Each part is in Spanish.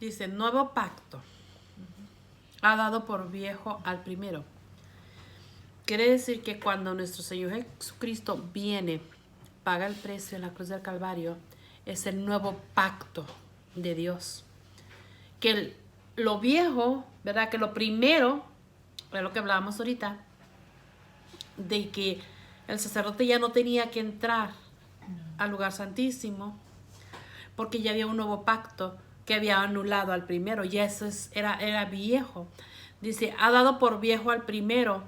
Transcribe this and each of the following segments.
Dice, nuevo pacto ha dado por viejo al primero. Quiere decir que cuando nuestro Señor Jesucristo viene, paga el precio en la cruz del Calvario, es el nuevo pacto de Dios. Que lo viejo, ¿verdad? Que lo primero, es lo que hablábamos ahorita, de que el sacerdote ya no tenía que entrar al lugar santísimo, porque ya había un nuevo pacto que había anulado al primero, ya eso era viejo. Dice, ha dado por viejo al primero,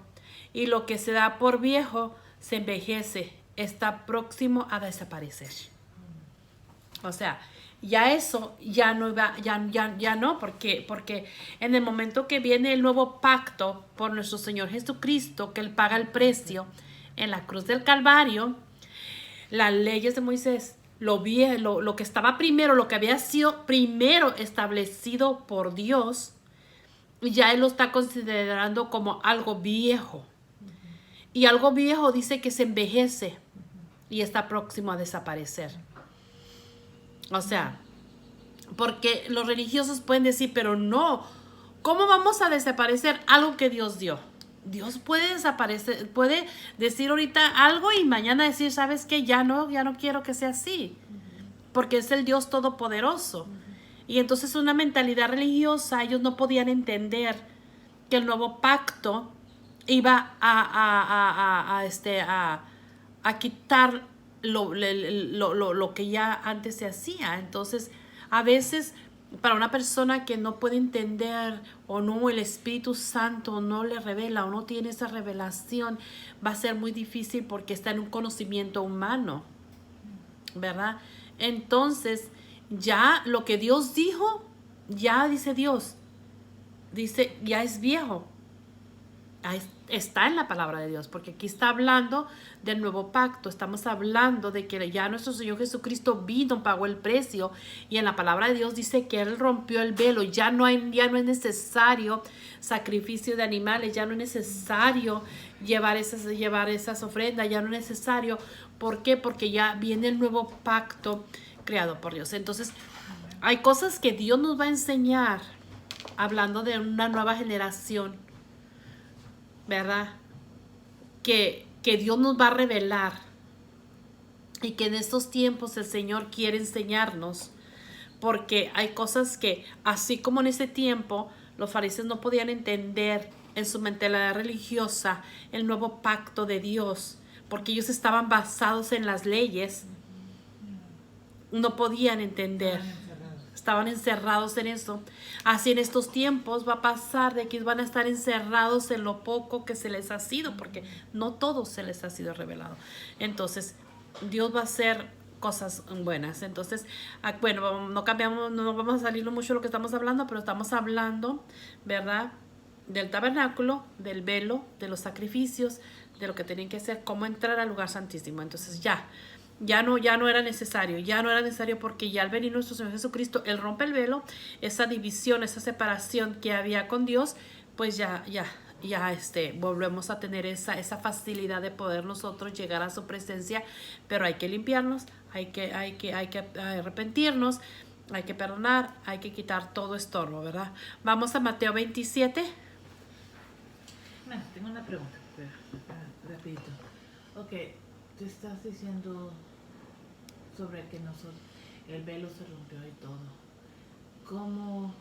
y lo que se da por viejo se envejece, está próximo a desaparecer. O sea, ya eso ya no iba, ya no, porque en el momento que viene el nuevo pacto por nuestro Señor Jesucristo, que Él paga el precio en la cruz del Calvario, las leyes de Moisés, lo que estaba primero, lo que había sido primero establecido por Dios, ya Él lo está considerando como algo viejo. Y algo viejo dice que se envejece y está próximo a desaparecer. O sea, porque los religiosos pueden decir, pero no, ¿cómo vamos a desaparecer algo que Dios dio? Dios puede desaparecer, puede decir ahorita algo y mañana decir, ¿sabes qué? Ya no quiero que sea así, porque es el Dios todopoderoso. Y entonces una mentalidad religiosa, ellos no podían entender que el nuevo pacto iba a quitar lo que ya antes se hacía. Entonces, a veces, para una persona que no puede entender o no, el Espíritu Santo no le revela o no tiene esa revelación, va a ser muy difícil porque está en un conocimiento humano, ¿verdad? Entonces, ya lo que Dios dijo, ya dice Dios, dice, ya es viejo. Ahí está en la palabra de Dios, porque aquí está hablando del nuevo pacto, estamos hablando de que ya nuestro Señor Jesucristo vino, pagó el precio, y en la palabra de Dios dice que Él rompió el velo, ya no es necesario sacrificio de animales, ya no es necesario llevar esas ofrendas, ya no es necesario. ¿Por qué? Porque ya viene el nuevo pacto creado por Dios. Entonces, hay cosas que Dios nos va a enseñar, hablando de una nueva generación, ¿verdad? Que Dios nos va a revelar y que en estos tiempos el Señor quiere enseñarnos, porque hay cosas que, así como en ese tiempo los fariseos no podían entender en su mentalidad religiosa el nuevo pacto de Dios, porque ellos estaban basados en las leyes, no podían entender. Estaban encerrados en eso. Así en estos tiempos va a pasar de que van a estar encerrados en lo poco que se les ha sido, porque no todo se les ha sido revelado. Entonces, Dios va a hacer cosas buenas. Entonces, bueno, no cambiamos, no vamos a salirnos mucho de lo que estamos hablando, pero estamos hablando, ¿verdad? Del tabernáculo, del velo, de los sacrificios, de lo que tenían que hacer, cómo entrar al lugar santísimo. Entonces, ya no era necesario porque ya al venir nuestro Señor Jesucristo, Él rompe el velo, esa división, esa separación que había con Dios, pues ya volvemos a tener esa facilidad de poder nosotros llegar a su presencia, pero hay que limpiarnos, hay que arrepentirnos, hay que perdonar, hay que quitar todo estorbo, ¿verdad? Vamos a Mateo 27. Bueno, tengo una pregunta, rapidito. Ok, tú estás diciendo sobre que el velo se rompió y todo. ¿Cómo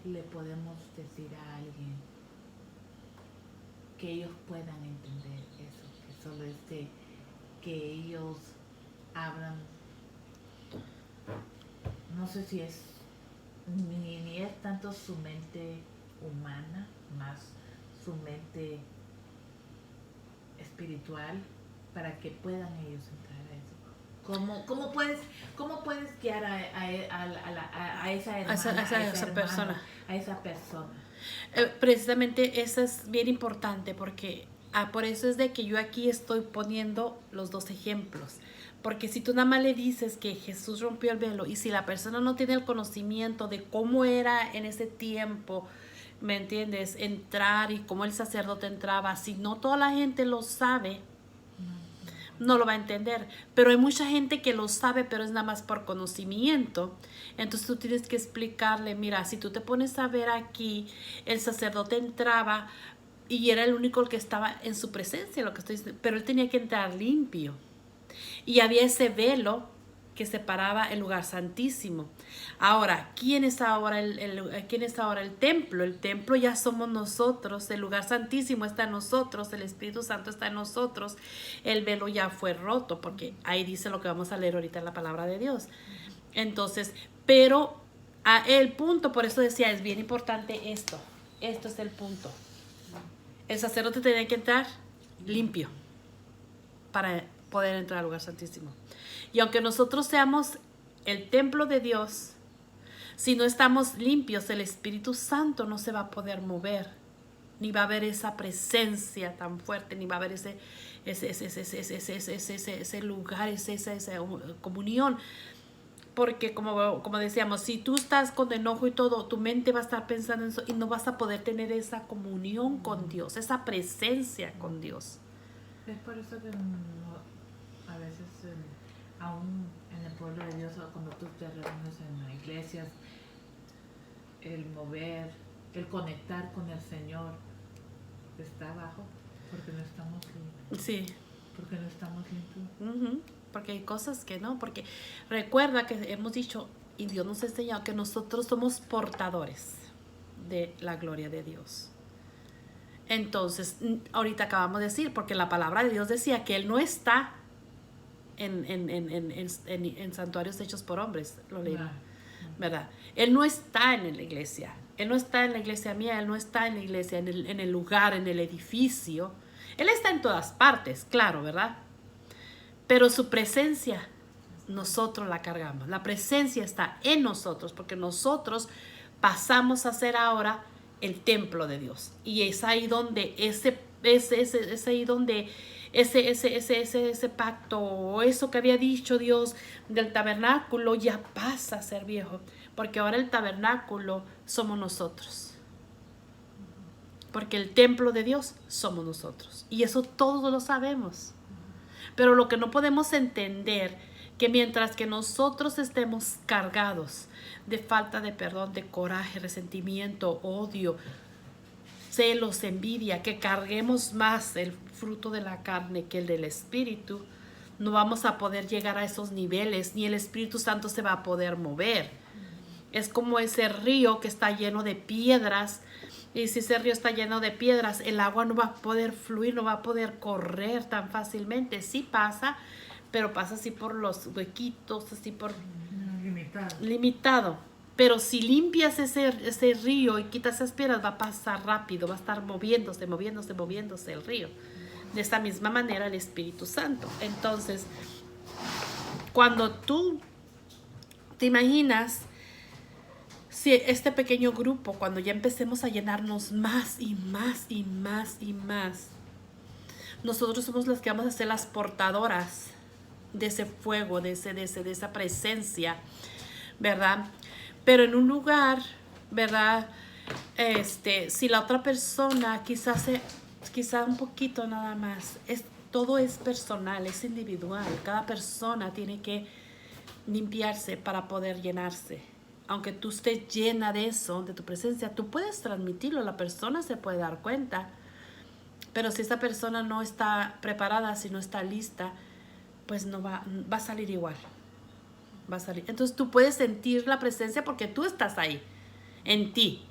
le podemos decir a alguien que ellos puedan entender eso? Que solo que ellos abran, no sé si es, ni es tanto su mente humana, más su mente espiritual, para que puedan ellos entrar a eso. ¿Cómo puedes guiar a esa hermana, a esa persona? Precisamente eso es bien importante porque por eso es de que yo aquí estoy poniendo los dos ejemplos. Porque si tú nada más le dices que Jesús rompió el velo y si la persona no tiene el conocimiento de cómo era en ese tiempo, ¿me entiendes? Entrar y cómo el sacerdote entraba, si no toda la gente lo sabe, no lo va a entender. Pero hay mucha gente que lo sabe, pero es nada más por conocimiento. Entonces tú tienes que explicarle, mira, si tú te pones a ver aquí, el sacerdote entraba y era el único que estaba en su presencia, lo que estoy diciendo, pero él tenía que entrar limpio. Y había ese velo que separaba el lugar santísimo. Ahora, ¿quién es ahora quién es ahora el templo? El templo ya somos nosotros, el lugar santísimo está en nosotros, el Espíritu Santo está en nosotros, el velo ya fue roto, porque ahí dice lo que vamos a leer ahorita en la palabra de Dios. Entonces, pero el punto, por eso decía, es bien importante esto es el punto. El sacerdote tenía que entrar limpio para poder entrar al lugar santísimo. Y aunque nosotros seamos el templo de Dios, si no estamos limpios, el Espíritu Santo no se va a poder mover, ni va a haber esa presencia tan fuerte, ni va a haber ese lugar, esa comunión. Porque como decíamos, si tú estás con enojo y todo, tu mente va a estar pensando en eso y no vas a poder tener esa comunión con Dios, esa presencia con Dios. Es por eso que a veces, aún en el pueblo de Dios, o cuando tú te reúnes en la iglesia, el mover, el conectar con el Señor está abajo, porque no estamos limpios. Sí. Porque no estamos limpios. Porque hay cosas que no, porque recuerda que hemos dicho, y Dios nos ha enseñado, que nosotros somos portadores de la gloria de Dios. Entonces, ahorita acabamos de decir, porque la palabra de Dios decía que Él no está en santuarios hechos por hombres, lo leímos, ¿verdad? Él no está en la iglesia, Él no está en la iglesia mía, Él no está en la iglesia, en el lugar, en el edificio. Él está en todas partes, claro, ¿verdad? Pero su presencia, nosotros la cargamos. La presencia está en nosotros, porque nosotros pasamos a ser ahora el templo de Dios. Y es ahí donde ese pacto, o eso que había dicho Dios del tabernáculo, ya pasa a ser viejo, porque ahora el tabernáculo somos nosotros, porque el templo de Dios somos nosotros, y eso todos lo sabemos. Pero lo que no podemos entender, que mientras que nosotros estemos cargados de falta de perdón, de coraje, resentimiento, odio, celos, envidia, que carguemos más el fruto de la carne que el del Espíritu, no vamos a poder llegar a esos niveles, ni el Espíritu Santo se va a poder mover. Es como ese río que está lleno de piedras, y si ese río está lleno de piedras, el agua no va a poder fluir, no va a poder correr tan fácilmente. Sí pasa, pero pasa así por los huequitos, así por limitado. Pero si limpias ese río y quitas esas piedras, va a pasar rápido, va a estar moviéndose el río. De esta misma manera el Espíritu Santo. Entonces, cuando tú te imaginas, si este pequeño grupo, cuando ya empecemos a llenarnos más y más y más y más, nosotros somos las que vamos a ser las portadoras de ese fuego, de esa presencia, ¿verdad? Pero en un lugar, ¿verdad? Si la otra persona quizá un poquito nada más, todo es personal, es individual. Cada persona tiene que limpiarse para poder llenarse. Aunque tú estés llena de eso, de tu presencia, tú puedes transmitirlo, la persona se puede dar cuenta. Pero si esa persona no está preparada, si no está lista, pues no va a salir igual. Va a salir. Entonces tú puedes sentir la presencia porque tú estás ahí, en ti.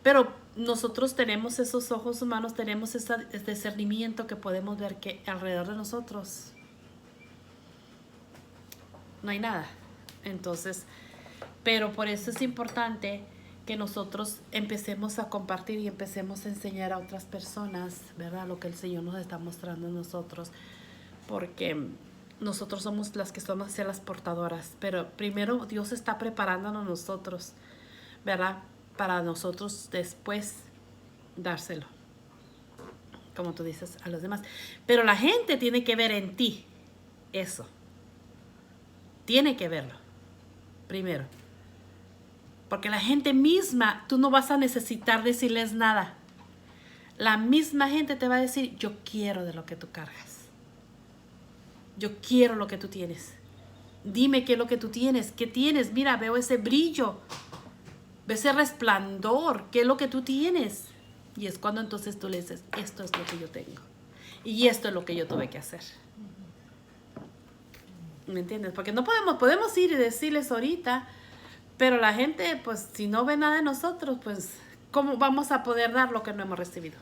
Pero nosotros tenemos esos ojos humanos, tenemos ese discernimiento que podemos ver que alrededor de nosotros no hay nada. Entonces, pero por eso es importante que nosotros empecemos a compartir y empecemos a enseñar a otras personas, ¿verdad? Lo que el Señor nos está mostrando a nosotros, porque nosotros somos las que somos ser las portadoras, pero primero Dios está preparándonos a nosotros, ¿verdad? Para nosotros después dárselo, como tú dices, a los demás. Pero la gente tiene que ver en ti eso. Tiene que verlo primero. Porque la gente misma, tú no vas a necesitar decirles nada. La misma gente te va a decir, yo quiero de lo que tú cargas. Yo quiero lo que tú tienes. Dime qué es lo que tú tienes. ¿Qué tienes? Mira, veo ese brillo. Veo ese resplandor. ¿Qué es lo que tú tienes? Y es cuando entonces tú le dices, esto es lo que yo tengo. Y esto es lo que yo tuve que hacer. ¿Me entiendes? Porque no podemos ir y decirles ahorita, pero la gente, pues, si no ve nada de nosotros, pues, ¿cómo vamos a poder dar lo que no hemos recibido?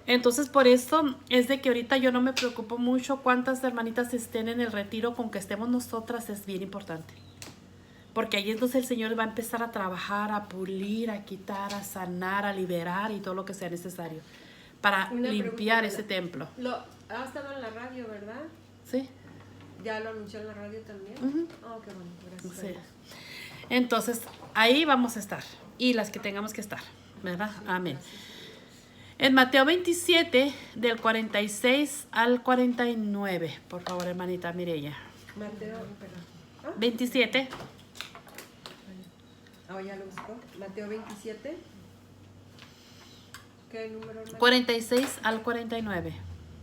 Entonces, por eso es de que ahorita yo no me preocupo mucho cuántas hermanitas estén en el retiro, con que estemos nosotras es bien importante. Porque ahí entonces el Señor va a empezar a trabajar, a pulir, a quitar, a sanar, a liberar y todo lo que sea necesario para Una limpiar pregunta, ese templo. Ha estado en la radio, ¿verdad? ¿Sí? ¿Ya lo anunció en la radio también? Oh, qué bueno, gracias. Sí. a Dios. Entonces, ahí vamos a estar. Y las que tengamos que estar, ¿verdad? Amén. Gracias. En Mateo 27, del 46 al 49. Por favor, hermanita Mireya. Mateo, 27. ya lo buscó. Mateo 27. ¿Qué número, hermano? 46 al 49.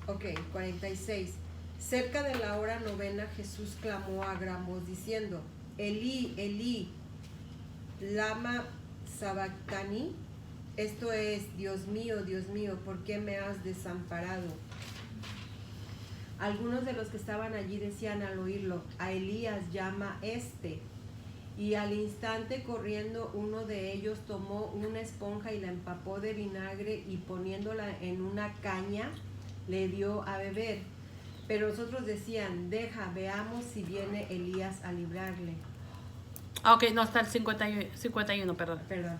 Ok, 46. Cerca de la hora novena, Jesús clamó a gran voz diciendo, Elí, Elí, lama sabactani. Esto es, Dios mío, ¿por qué me has desamparado? Algunos de los que estaban allí decían al oírlo, a Elías llama este. Y al instante corriendo uno de ellos tomó una esponja y la empapó de vinagre y poniéndola en una caña le dio a beber. Pero los otros decían, deja, veamos si viene Elías a librarle. Ok, no, está el 51, perdón. Perdón.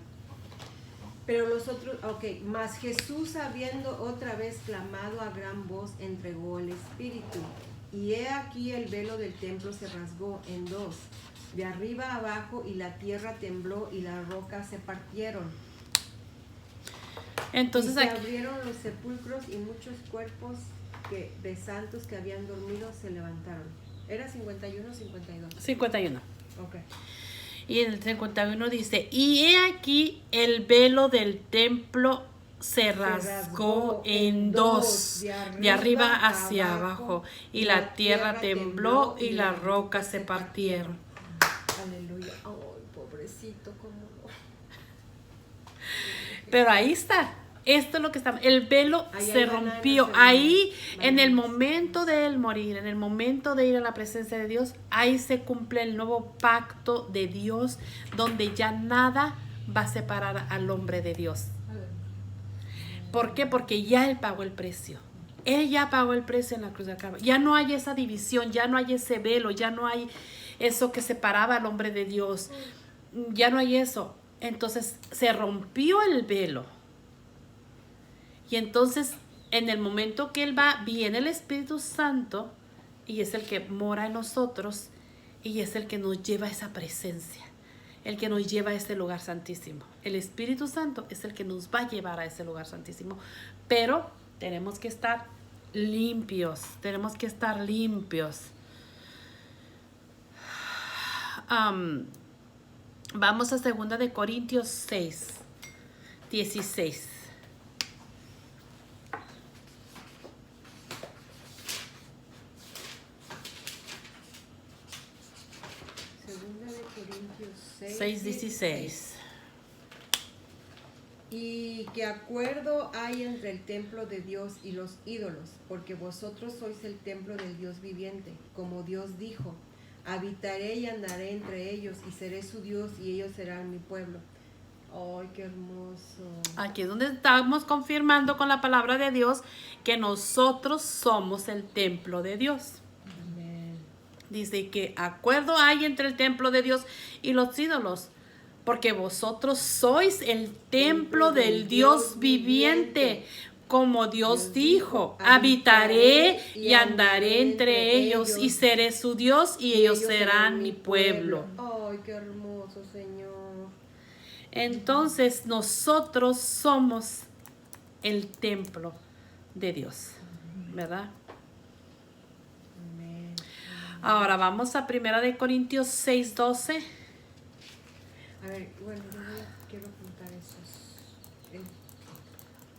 Pero los otros, mas Jesús habiendo otra vez clamado a gran voz, entregó el Espíritu. Y he aquí el velo del templo se rasgó en dos, de arriba a abajo, y la tierra tembló y las rocas se partieron. Entonces, y se aquí, abrieron los sepulcros y muchos cuerpos de santos que habían dormido se levantaron. ¿Era 51 o 52? 51. Ok. Y en el 51 dice, y he aquí el velo del templo se rasgó en dos, de arriba hacia abajo, y la tierra tembló y las rocas se partieron. Aleluya. Ay, pobrecito, cómo no. Pero ahí está. Esto es lo que está. El velo Ahí se van a rompió. nacer Ahí, en el mañanas. momento de él morir, en el momento de ir a la presencia de Dios, ahí se cumple el nuevo pacto de Dios, donde ya nada va a separar al hombre de Dios. ¿Por qué? Porque ya él pagó el precio. Él ya pagó el precio en la cruz del Calvario. Ya no hay esa división, ya no hay ese velo, ya no hay eso que separaba al hombre de Dios. Ya no hay eso. Entonces se rompió el velo. Y entonces, en el momento que él va, viene el Espíritu Santo y es el que mora en nosotros y es el que nos lleva a esa presencia, el que nos lleva a ese lugar santísimo. El Espíritu Santo es el que nos va a llevar a ese lugar santísimo, pero tenemos que estar limpios, tenemos que estar limpios. Vamos a 2 de Corintios 6, 16. Segunda de Corintios 6, 6:16. Y que acuerdo hay entre el templo de Dios y los ídolos, porque vosotros sois el templo del Dios viviente, como Dios dijo, habitaré y andaré entre ellos, y seré su Dios, y ellos serán mi pueblo. ¡Ay, qué hermoso! Aquí es donde estamos confirmando con la palabra de Dios que nosotros somos el templo de Dios. Amén. Dice que acuerdo hay entre el templo de Dios y los ídolos, porque vosotros sois el templo del Dios viviente, como Dios dijo, habitaré y andaré entre ellos y seré su Dios y ellos serán mi pueblo. ¡Ay, qué hermoso, Señor! Entonces nosotros somos el templo de Dios, ¿verdad? Amén. Ahora vamos a 1 de Corintios 6:12. A ver, bueno, quiero apuntar esos.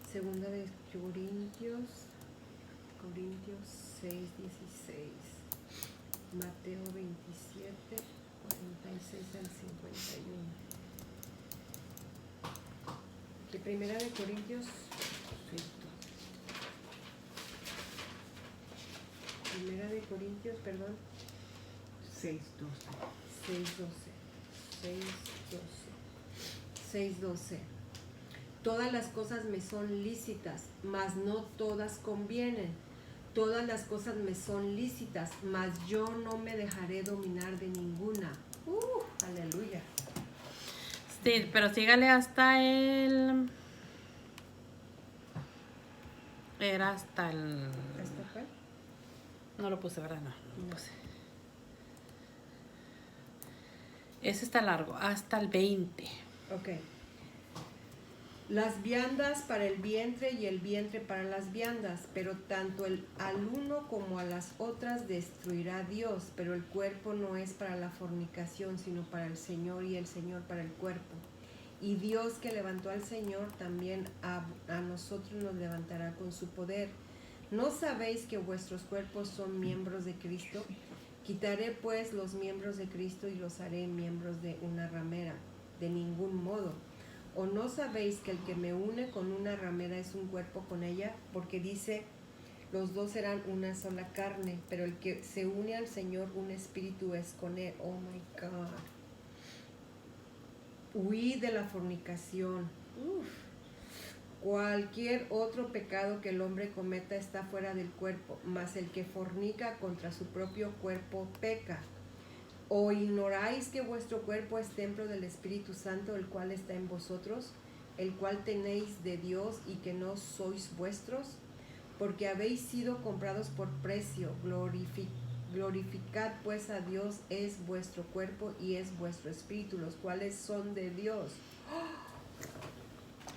Segunda de Corintios 6:16. Mateo 27, 46 al 51. De Primera de Corintios, Primera de Corintios, perdón, 6:12. 6:12. Todas las cosas me son lícitas, mas no todas convienen. Todas las cosas me son lícitas, mas yo no me dejaré dominar de ninguna. Aleluya. Sí, pero sígale hasta el... Era hasta el... ¿Esto fue? No lo puse, ¿verdad? No, lo puse. Ese está largo, hasta el 20. Ok. Las viandas para el vientre y el vientre para las viandas, pero tanto al uno como a las otras destruirá Dios, pero el cuerpo no es para la fornicación, sino para el Señor y el Señor para el cuerpo. Y Dios que levantó al Señor también a nosotros nos levantará con su poder. ¿No sabéis que vuestros cuerpos son miembros de Cristo? Quitaré pues los miembros de Cristo y los haré miembros de una ramera. De ningún modo. ¿O no sabéis que el que me une con una ramera es un cuerpo con ella? Porque dice, los dos serán una sola carne, pero el que se une al Señor, un espíritu es con él. Oh my God. Huid de la fornicación. Cualquier otro pecado que el hombre cometa está fuera del cuerpo, mas el que fornica contra su propio cuerpo peca. ¿O ignoráis que vuestro cuerpo es templo del Espíritu Santo, el cual está en vosotros, el cual tenéis de Dios y que no sois vuestros? Porque habéis sido comprados por precio. Glorificad pues a Dios, es vuestro cuerpo y es vuestro espíritu, los cuales son de Dios.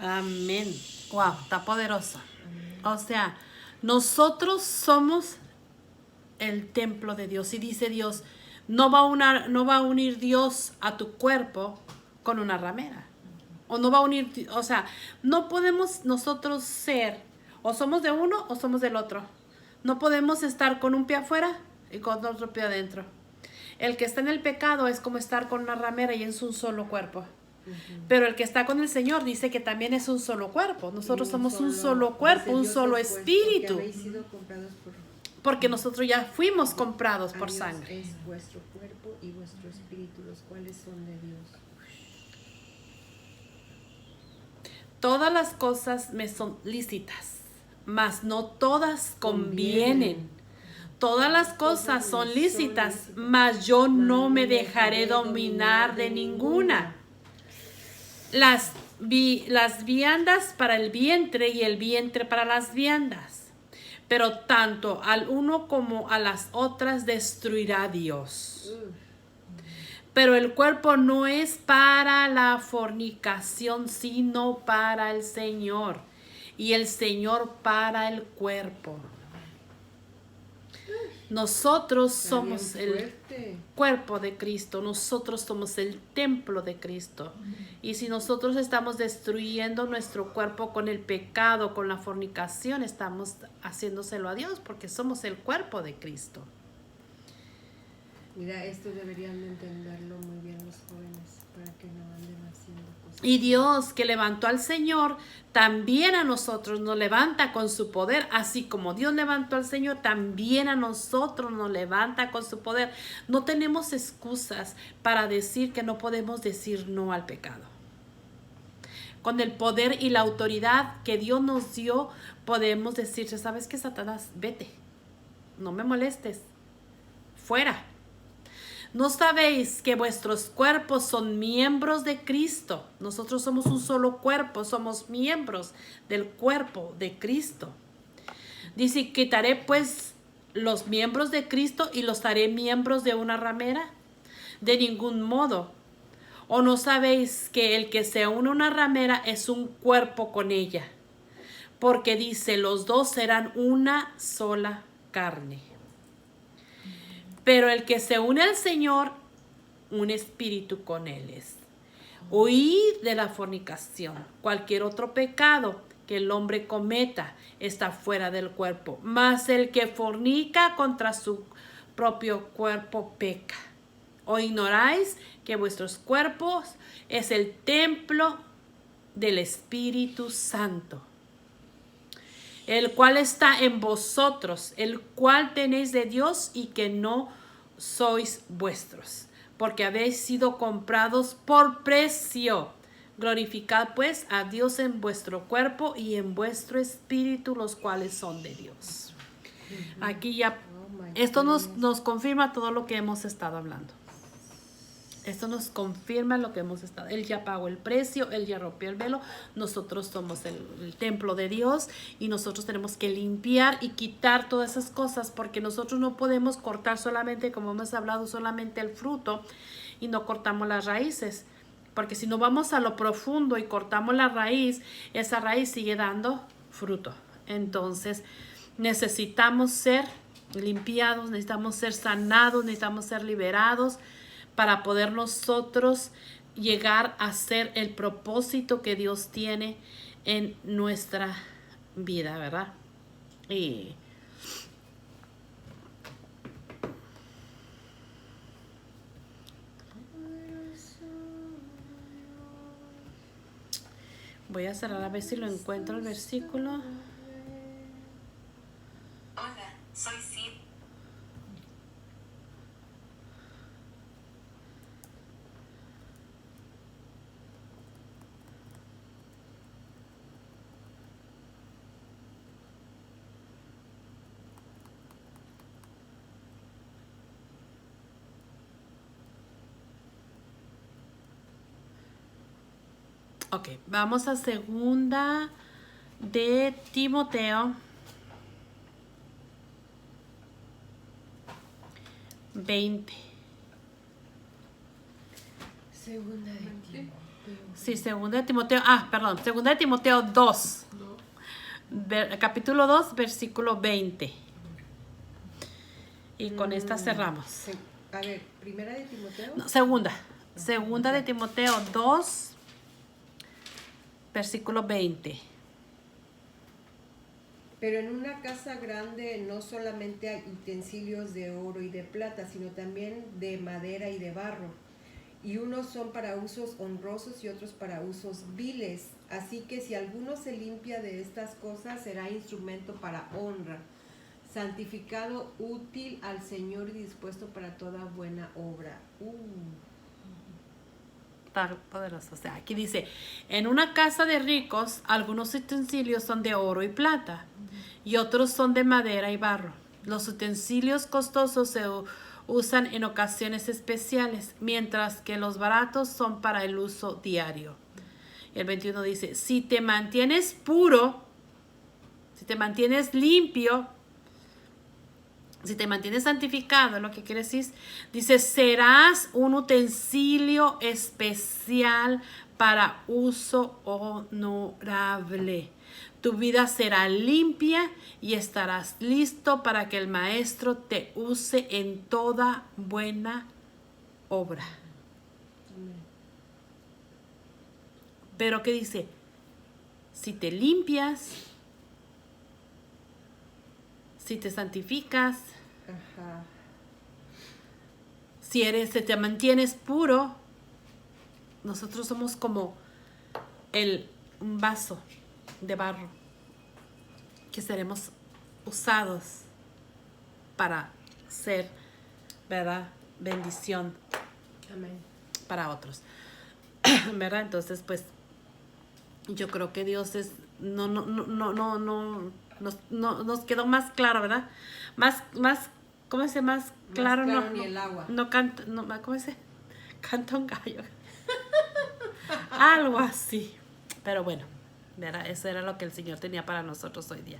Amén. Wow, está poderoso. O sea, nosotros somos el templo de Dios. Y dice Dios, no va a unir Dios a tu cuerpo con una ramera. O no va a unir, o sea, no podemos nosotros ser, o somos de uno o somos del otro. No podemos estar con un pie afuera y con otro pie adentro. El que está en el pecado es como estar con una ramera y es un solo cuerpo. Pero el que está con el Señor dice que también es un solo cuerpo. Nosotros somos un solo cuerpo, un solo espíritu. Habéis sido comprados Porque nosotros ya fuimos comprados por Dios sangre. es vuestro cuerpo y vuestro espíritu, los cuales son de Dios. Todas las cosas me son lícitas, mas no todas convienen. Todas las cosas son lícitas, mas yo no me dejaré dominar de ninguna. Las viandas para el vientre y el vientre para las viandas. Pero tanto al uno como a las otras destruirá Dios. Pero el cuerpo no es para la fornicación, sino para el Señor. Y el Señor para el cuerpo. Nosotros somos el cuerpo de Cristo. Nosotros somos el templo de Cristo. Y si nosotros estamos destruyendo nuestro cuerpo con el pecado, con la fornicación, estamos haciéndoselo a Dios porque somos el cuerpo de Cristo. Mira, esto deberían de entenderlo muy bien los jóvenes para que no anden haciendo cosas. Y Dios que levantó al Señor, también a nosotros nos levanta con su poder. Así como Dios levantó al Señor, también a nosotros nos levanta con su poder. No tenemos excusas para decir que no podemos decir no al pecado. Con el poder y la autoridad que Dios nos dio, podemos decir, ¿sabes qué, Satanás? Vete, no me molestes, fuera. ¿No sabéis que vuestros cuerpos son miembros de Cristo? Nosotros somos un solo cuerpo, somos miembros del cuerpo de Cristo. Dice, quitaré pues los miembros de Cristo y los haré miembros de una ramera. De ningún modo. ¿O no sabéis que el que se une a una ramera es un cuerpo con ella? Porque dice, los dos serán una sola carne. Pero el que se une al Señor, un espíritu con él es. Huid de la fornicación. Cualquier otro pecado que el hombre cometa está fuera del cuerpo, mas el que fornica contra su propio cuerpo peca. ¿O ignoráis que vuestros cuerpos es el templo del Espíritu Santo, el cual está en vosotros, el cual tenéis de Dios y que no sois vuestros, porque habéis sido comprados por precio? Glorificad pues a Dios en vuestro cuerpo y en vuestro espíritu, los cuales son de Dios. Aquí ya, esto nos confirma todo lo que hemos estado hablando. Esto nos confirma lo que hemos estado. Él ya pagó el precio, Él ya rompió el velo. Nosotros somos el templo de Dios y nosotros tenemos que limpiar y quitar todas esas cosas, porque nosotros no podemos cortar solamente, como hemos hablado, solamente el fruto y no cortamos las raíces. Porque si no vamos a lo profundo y cortamos la raíz, esa raíz sigue dando fruto. Entonces necesitamos ser limpiados, necesitamos ser sanados, necesitamos ser liberados, para poder nosotros llegar a ser el propósito que Dios tiene en nuestra vida, ¿verdad? Y voy a cerrar a ver si lo encuentro el versículo. Hola, soy Sid. Ok, vamos a segunda de Timoteo 20. Segunda de Timoteo. Sí, segunda de Timoteo, segunda de Timoteo 2. Capítulo 2, versículo 20. Y con esta cerramos. A ver, primera de Timoteo. No, segunda. Segunda de Timoteo 2, versículo 20. Pero en una casa grande no solamente hay utensilios de oro y de plata, sino también de madera y de barro. Y unos son para usos honrosos y otros para usos viles. Así que si alguno se limpia de estas cosas, será instrumento para honra, santificado, útil al Señor y dispuesto para toda buena obra. Tan poderoso. O sea, aquí dice, en una casa de ricos, algunos utensilios son de oro y plata, y otros son de madera y barro. Los utensilios costosos se usan en ocasiones especiales, mientras que los baratos son para el uso diario. Y el 21 dice, si te mantienes puro, si te mantienes limpio, si te mantienes santificado, lo que quiere decir, dice, serás un utensilio especial para uso honorable. Tu vida será limpia y estarás listo para que el maestro te use en toda buena obra. Pero ¿qué dice? Si te limpias, si te santificas, Ajá. si te mantienes puro, nosotros somos como un vaso de barro que seremos usados para ser, ¿verdad?, bendición. Amén. Para otros. ¿Verdad? Entonces, pues, yo creo que Dios nos quedó más claro, ¿verdad? Más, ¿cómo se dice? Más claro, más claro ni el agua. ¿Cómo se dice? Canta un gallo. Algo así. Pero bueno, ¿verdad? Eso era lo que el Señor tenía para nosotros hoy día.